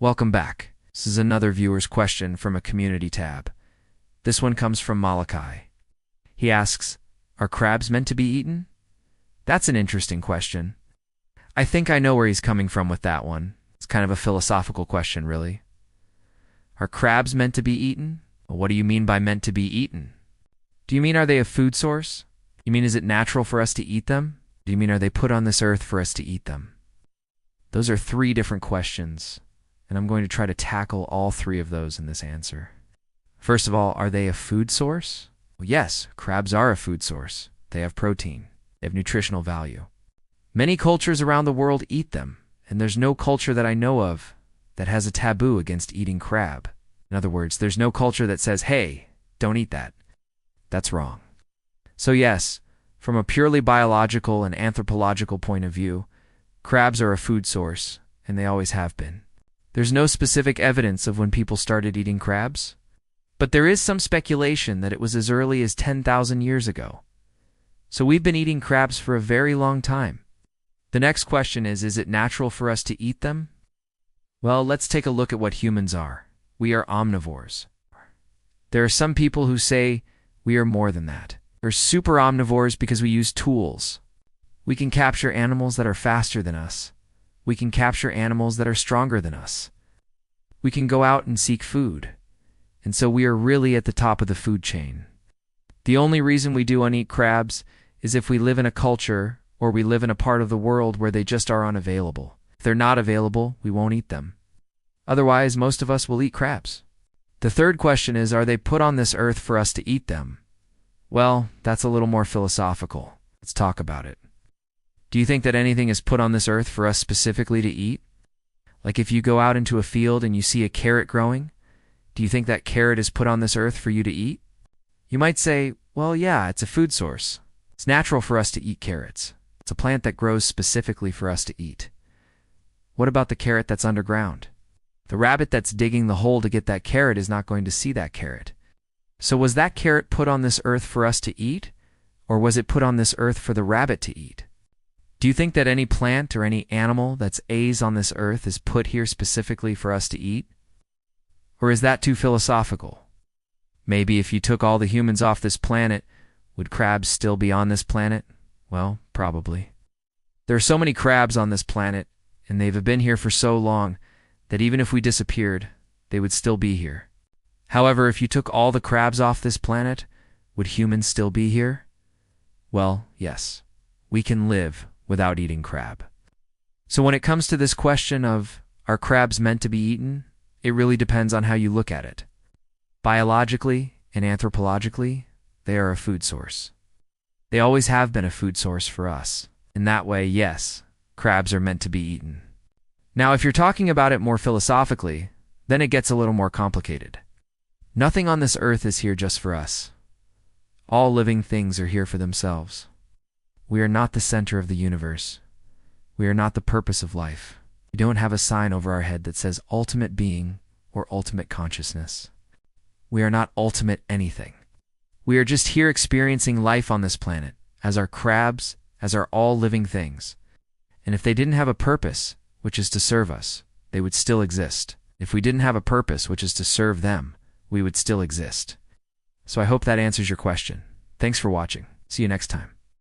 Welcome back. This is another viewer's question from a community tab. This one comes from Malachi. He asks, are crabs meant to be eaten? That's an interesting question. I think I know where he's coming from with that one. It's kind of a philosophical question, really. Are crabs meant to be eaten? Well, what do you mean by meant to be eaten? Do you mean are they a food source? You mean is it natural for us to eat them? Do you mean are they put on this earth for us to eat them? Those are three different questions, and I'm going to try to tackle all three of those in this answer. First of all, are they a food source? Well, yes, crabs are a food source. They have protein. They have nutritional value. Many cultures around the world eat them, and there's no culture that I know of that has a taboo against eating crab. In other words, there's no culture that says, hey, don't eat that. That's wrong. So yes, from a purely biological and anthropological point of view, crabs are a food source, and they always have been. There's no specific evidence of when people started eating crabs, but there is some speculation that it was as early as 10,000 years ago. So we've been eating crabs for a very long time. The next question is it natural for us to eat them? Well, let's take a look at what humans are. We are omnivores. There are some people who say we are more than that. We're super omnivores because we use tools. We can capture animals that are faster than us. We can capture animals that are stronger than us. We can go out and seek food. And so we are really at the top of the food chain. The only reason we do uneat crabs is if we live in a culture or we live in a part of the world where they just are unavailable. If they're not available, we won't eat them. Otherwise, most of us will eat crabs. The third question is, are they put on this earth for us to eat them? Well, that's a little more philosophical. Let's talk about it. Do you think that anything is put on this earth for us specifically to eat? Like if you go out into a field and you see a carrot growing, do you think that carrot is put on this earth for you to eat? You might say, well, yeah, it's a food source. It's natural for us to eat carrots. It's a plant that grows specifically for us to eat. What about the carrot that's underground? The rabbit that's digging the hole to get that carrot is not going to see that carrot. So was that carrot put on this earth for us to eat? Or was it put on this earth for the rabbit to eat? Do you think that any plant or any animal that's on this earth is put here specifically for us to eat? Or is that too philosophical? Maybe if you took all the humans off this planet, would crabs still be on this planet? Well, probably. There are so many crabs on this planet, and they've been here for so long that even if we disappeared, they would still be here. However, if you took all the crabs off this planet, would humans still be here? Well, yes. We can live without eating crab. So when it comes to this question of, are crabs meant to be eaten? It really depends on how you look at it. Biologically and anthropologically, they are a food source. They always have been a food source for us. In that way, yes, crabs are meant to be eaten. Now, if you're talking about it more philosophically, then it gets a little more complicated. Nothing on this earth is here just for us. All living things are here for themselves. We are not the center of the universe. We are not the purpose of life. We don't have a sign over our head that says ultimate being or ultimate consciousness. We are not ultimate anything. We are just here experiencing life on this planet, as are crabs, as are all living things. And if they didn't have a purpose, which is to serve us, they would still exist. If we didn't have a purpose, which is to serve them, we would still exist. So I hope that answers your question. Thanks for watching. See you next time.